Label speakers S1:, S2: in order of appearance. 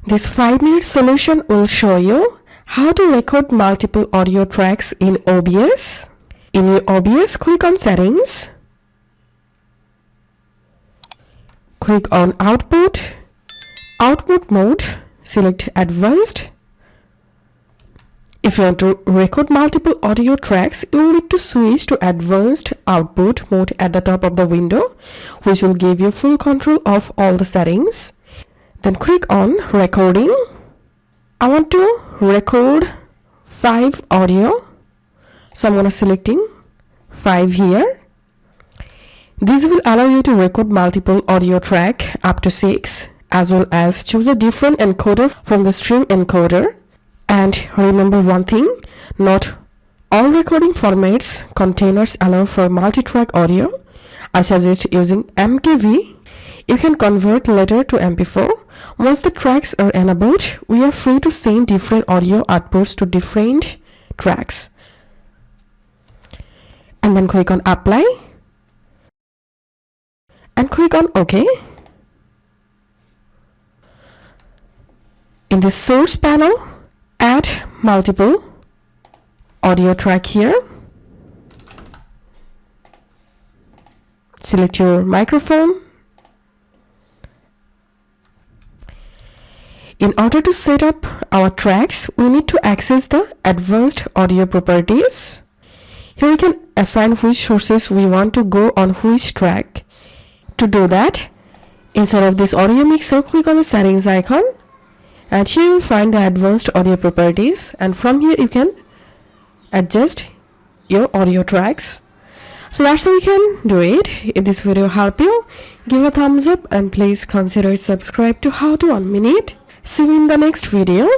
S1: This 5-minute solution will show you how to record multiple audio tracks in OBS. In your OBS, click on Settings. Click on Output. Output mode, select Advanced. If you want to record multiple audio tracks, you will need to switch to Advanced Output mode at the top of the window, which will give you full control of all the settings. Then click on Recording. I want to record 5 audio, so I'm going to selecting 5 here. This will allow you to record multiple audio track up to 6, as well as choose a different encoder from the stream encoder. And remember one thing, not all recording formats containers allow for multi-track audio. I suggest using MKV. You can convert later to MP4. Once the tracks are enabled, we are free to send different audio outputs to different tracks. And then click on Apply. And click on OK. In the source panel, add multiple audio track here. Select your microphone. In order to set up our tracks, we need to access the advanced audio properties. Here we can assign which sources we want to go on which track. To do that, inside of this audio mixer, click on the settings icon, and here you'll find the advanced audio properties, and from here you can adjust your audio tracks. So that's how you can do it. If this video helped you, give a thumbs up and please consider subscribe to How to 1 Minute. See you in the next video.